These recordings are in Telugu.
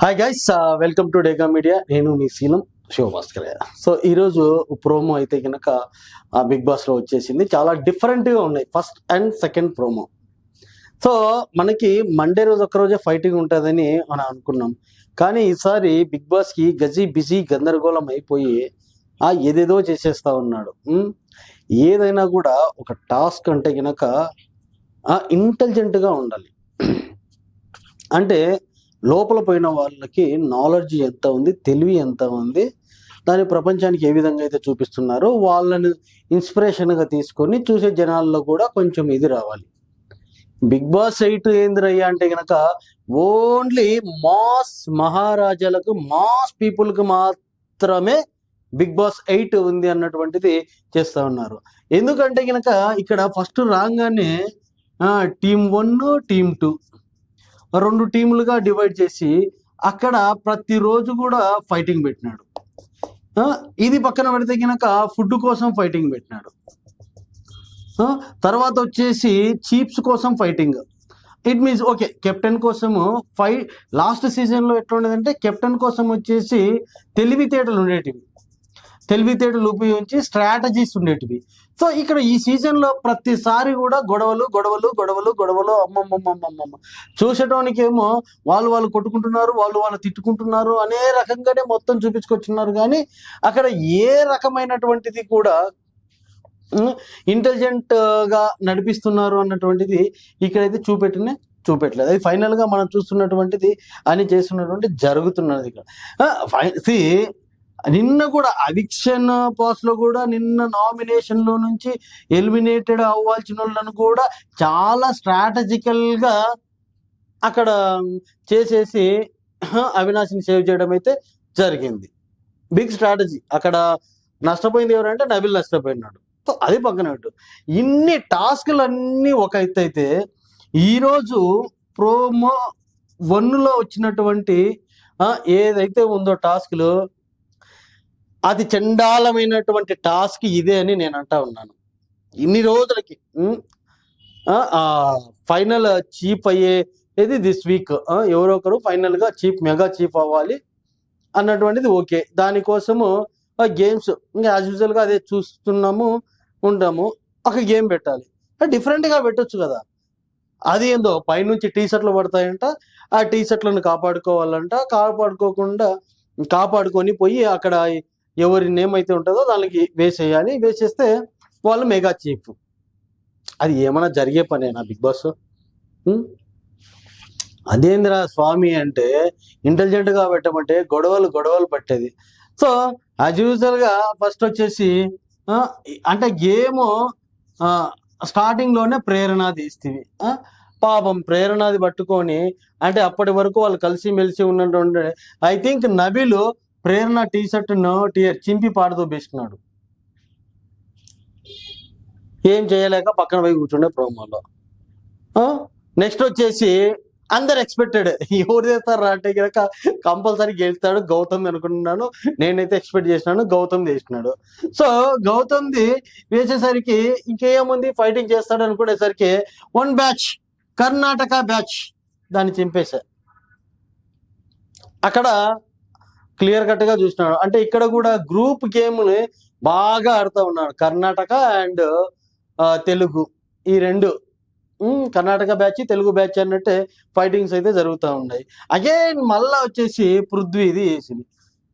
హాయ్ గైస్, వెల్కమ్ టు డేగా మీడియా. నేను మీ శీలం శివభాస్కర్. సో ఈరోజు ప్రోమో అయితే కనుక బిగ్ బాస్లో వచ్చేసింది. చాలా డిఫరెంట్గా ఉన్నాయి first and second promo. So మనకి మండే రోజు ఒక్కరోజే ఫైటింగ్ ఉంటుందని మనం అనుకున్నాం, కానీ ఈసారి బిగ్ బాస్కి గజీ బిజీ గందరగోళం అయిపోయి ఏదేదో చేసేస్తా ఉన్నాడు. ఏదైనా కూడా ఒక టాస్క్ అంటే కనుక ఇంటెలిజెంట్గా ఉండాలి. అంటే లోపల పోయిన వాళ్ళకి నాలెడ్జ్ ఎంత ఉంది, తెలివి ఎంత ఉంది, దాని ప్రపంచానికి ఏ విధంగా అయితే చూపిస్తున్నారో వాళ్ళని ఇన్స్పిరేషన్గా తీసుకొని చూసే జనాల్లో కూడా కొంచెం ఇది రావాలి. బిగ్ బాస్ 8 ఏందిరయ్యా అంటే కనుక ఓన్లీ మాస్ మహారాజాలకు, మాస్ పీపుల్కి మాత్రమే బిగ్ బాస్ 8 ఉంది అన్నటువంటిది చేస్తూ ఉన్నారు. ఎందుకంటే కనుక ఇక్కడ ఫస్ట్ రాగానే టీమ్ 1 టీమ్ 2 రెండు టీములుగా డివైడ్ చేసి అక్కడ ప్రతిరోజు కూడా ఫైటింగ్ పెట్టినాడు. ఇది పక్కన పెడితే కనుక ఫుడ్ కోసం ఫైటింగ్ పెట్టినాడు. తర్వాత వచ్చేసి చీప్స్ కోసం fighting. It means okay, captain కోసము లాస్ట్ సీజన్లో ఎట్లా ఉండేదంటే కెప్టెన్ కోసం వచ్చేసి తెలివితేటలు ఉండేటివి, తెలివితేటలు ఉపయోగించి స్ట్రాటజీస్ ఉండేటివి. సో ఇక్కడ ఈ సీజన్లో ప్రతిసారి కూడా గొడవలు గొడవలు గొడవలు గొడవలు, అమ్మమ్మమ్మమ్మమ్మ. చూసేటానికి ఏమో వాళ్ళు కొట్టుకుంటున్నారు, వాళ్ళు తిట్టుకుంటున్నారు అనే రకంగానే మొత్తం చూపించుకొచ్చున్నారు, కానీ అక్కడ ఏ రకమైనటువంటిది కూడా ఇంటెలిజెంట్గా నడిపిస్తున్నారు అన్నటువంటిది ఇక్కడైతే చూపెట్టలేదు. అది ఫైనల్గా మనం చూస్తున్నటువంటిది అని చేస్తున్నటువంటి జరుగుతున్నది ఇక్కడ. నిన్న కూడా అవిక్షన్ పాస్ లో కూడా నిన్న నామినేషన్ లో నుంచి ఎలిమినేటెడ్ అవ్వాల్సిన వాళ్ళను కూడా చాలా స్ట్రాటజికల్ గా అక్కడ చేసేసి అవినాష్ని సేవ్ చేయడం అయితే జరిగింది. Big strategy. అక్కడ నష్టపోయింది ఎవరంటే నబిల్ నష్టపోయినాడు. సో అది పక్కన పెట్టు. ఇన్ని టాస్క్లన్నీ ఒక ఎత్తు అయితే ఈరోజు ప్రోమో 1లో వచ్చినటువంటి ఏదైతే ఉందో టాస్క్లు, అది చండాలమైనటువంటి టాస్క్ ఇదే అని నేను అంటా ఉన్నాను. ఇన్ని రోజులకి ఫైనల్ చీఫ్ అయ్యేది దిస్ వీక్. ఎవరో ఒకరు ఫైనల్గా మెగా చీఫ్ అవ్వాలి అన్నటువంటిది ఓకే. దానికోసము గేమ్స్ ఇంకా యాజ్ యూజువల్గా అదే చూస్తున్నాము ఉంటాము. ఒక గేమ్ పెట్టాలి, డిఫరెంట్గా పెట్టొచ్చు కదా. అది ఏందో పైనుంచి టీ షర్ట్లు పడతాయంట, ఆ టీ షర్ట్లను కాపాడుకోవాలంట. కాపాడుకొని పోయి అక్కడ ఎవరి నేమ్ అయితే ఉంటుందో దానికి వేసేయాలి. వేసేస్తే వాళ్ళు మెగా చీఫ్. అది ఏమైనా జరిగే పనేనా బిగ్ బాస్? అదేంద్రా స్వామి అంటే ఇంటెలిజెంట్గా పెట్టమంటే గొడవలు పట్టేది. సో యాజ్ యూజువల్గా ఫస్ట్ వచ్చేసి అంటే గేమ్ స్టార్టింగ్లోనే ప్రేరణాది ఇస్తుంది. పాపం ప్రేరణాది పట్టుకొని అంటే అప్పటి వరకు వాళ్ళు కలిసిమెలిసి ఉన్నటువంటి ఐ థింక్ నబిలు ప్రేరణ టీ షర్ట్ను చింపి పాడదోబేసుకున్నాడు. ఏం చేయలేక పక్కన పోయి కూర్చుండే ప్రోమోలో. నెక్స్ట్ వచ్చేసి అందరు ఎక్స్పెక్టెడ్ ఎవరు చేస్తారు అంటే కనుక కంపల్సరీ గెలుస్తాడు గౌతమ్ అనుకుంటున్నాను. నేనైతే ఎక్స్పెక్ట్ చేసినాను గౌతమ్ చేసినాడు. సో గౌతమ్ది వేసేసరికి ఇంకేముంది, ఫైటింగ్ చేస్తాడు అనుకునేసరికి వన్ బ్యాచ్ కర్ణాటక బ్యాచ్ దాన్ని చింపేశా. అక్కడ క్లియర్ కట్ గా చూసినాడు. అంటే ఇక్కడ కూడా గ్రూప్ గేమ్ ని బాగా ఆడుతూ ఉన్నాడు. కర్ణాటక అండ్ తెలుగు, ఈ రెండు కర్ణాటక బ్యాచ్ తెలుగు బ్యాచ్ అన్నట్టే ఫైటింగ్స్ అయితే జరుగుతూ ఉన్నాయి. అగైన్ మళ్ళా వచ్చేసి పృథ్వీది వేసింది.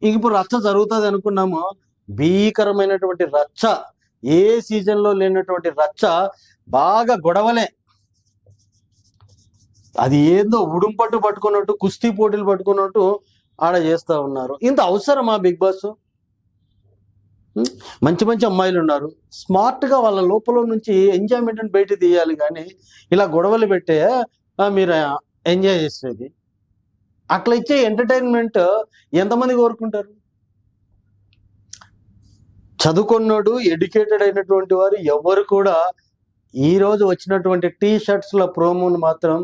ఇప్పుడు రచ్చ జరుగుతుంది అనుకున్నాము. భీకరమైనటువంటి రచ్చ, ఏ సీజన్ లో లేనటువంటి రచ్చ, బాగా గొడవలే. అది ఏందో ఉడుంపట్టు పట్టుకున్నట్టు, కుస్తీ పోటీలు పట్టుకున్నట్టు ఆడ చేస్తూ ఉన్నారు. ఇంత అవసరమా బిగ్ బాస్? మంచి అమ్మాయిలు ఉన్నారు, స్మార్ట్గా వాళ్ళ లోపల నుంచి ఎంజాయ్మెంట్ బయట తీయాలి, కానీ ఇలా గొడవలు పెట్టే మీరు ఎంజాయ్ చేసేది. అట్లా ఇచ్చే ఎంటర్టైన్మెంట్ ఎంతమంది కోరుకుంటారు? చదువుకున్నాడు, ఎడ్యుకేటెడ్ అయినటువంటి వారు ఎవరు కూడా ఈరోజు వచ్చినటువంటి టీ షర్ట్స్ల ప్రోమోను మాత్రం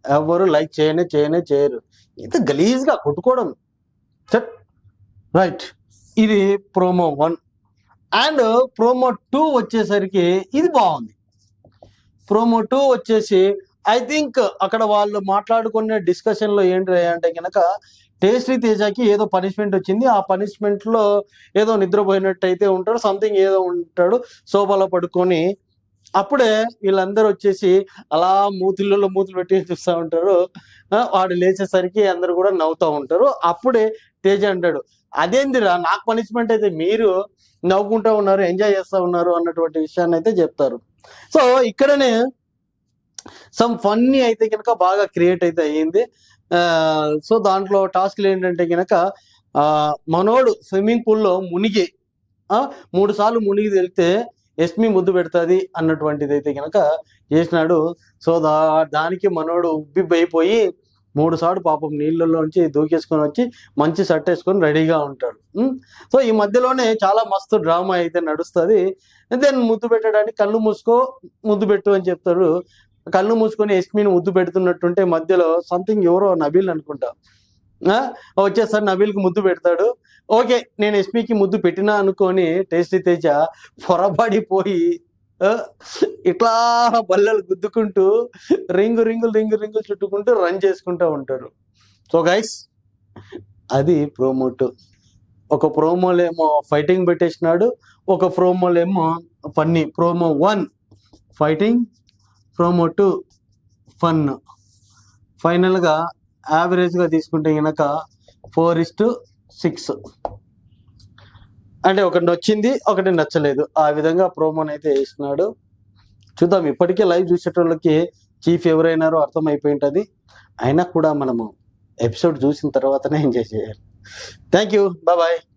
ఎవరు లైక్ చేయరు. ఇంత గలీజ్గా కొట్టుకోవడం. రైట్, ఇది ప్రోమో 1. అండ్ ప్రోమో 2 వచ్చేసరికి ఇది బాగుంది. ప్రోమో 2 వచ్చేసి ఐ థింక్ అక్కడ వాళ్ళు మాట్లాడుకునే డిస్కషన్లో ఏంటి అంటే కనుక టేస్టీ తేజకి ఏదో పనిష్మెంట్ వచ్చింది. ఆ పనిష్మెంట్ లో ఏదో నిద్రపోయినట్టు అయితే ఉంటాడు, సంథింగ్ ఏదో ఉంటాడు సోఫాలో పడుకొని. అప్పుడే వీళ్ళందరూ వచ్చేసి అలా మూతులు పెట్టి చూస్తూ ఉంటారు. వాడు లేచేసరికి అందరూ కూడా నవ్వుతూ ఉంటారు. అప్పుడే తేజ అంటాడు, అదేందిరా నాకు పనిష్మెంట్ అయితే మీరు నవ్వుకుంటూ ఉన్నారు, ఎంజాయ్ చేస్తూ ఉన్నారు అన్నటువంటి విషయాన్ని అయితే చెప్తారు. సో ఇక్కడనే సమ్ ఫన్నీ అయితే కనుక బాగా క్రియేట్ అయితే అయ్యింది. సో దాంట్లో టాస్క్లు ఏంటంటే కనుక మనోడు స్విమ్మింగ్ పూల్లో మునిగి 3 సార్లు మునిగి వెళ్తే ఎస్మి ముద్దు పెడుతుంది అన్నటువంటిది అయితే కనుక చేసినాడు. సో దానికి మనోడు ఉబ్బిపోయి 3 సార్లు పాపం నీళ్ళలోంచి దూకేసుకొని వచ్చి మంచి షర్ట్ వేసుకొని రెడీగా ఉంటాడు. సో ఈ మధ్యలోనే చాలా మస్తు డ్రామా అయితే నడుస్తుంది. దెన్ ముద్దు పెట్టడానికి కళ్ళు మూసుకో ముద్దు పెట్టు అని చెప్తాడు. కళ్ళు మూసుకొని ఎస్మిని ముద్దు పెడుతున్నట్టుంటే మధ్యలో సంథింగ్ ఎవరో నబీల్ అనుకుంటా వచ్చేసరి నబీల్కి ముద్దు పెడతాడు. ఓకే నేను ఎస్మికి ముద్దు పెట్టినా అనుకొని టేస్టీ తేజ పొరబడిపోయి ఇట్లా బల్లలు గుద్దుకుంటూ రింగులు చుట్టుకుంటూ రన్ చేసుకుంటూ ఉంటారు. సో గైస్ అది ప్రోమో 2. ఒక ప్రోమోలేమో ఫైటింగ్ పెట్టేసినాడు, ఒక ప్రోమోలేమో funny. Promo 1 fighting, promo 2 fun. ఫైనల్గా యావరేజ్గా తీసుకుంటే కనుక 4:6. అంటే ఒకటి నచ్చింది, ఒకటి నచ్చలేదు, ఆ విధంగా ప్రోమోని అయితే వేసినాడు. చూద్దాం, ఇప్పటికే లైవ్ చూసేటోళ్ళకి చీఫ్ ఎవరైనారో అర్థమైపోయి ఉంటుంది. అయినా కూడా మనము ఎపిసోడ్ చూసిన తర్వాతనే ఎంజాయ్ చేయాలి. Thank you, bye.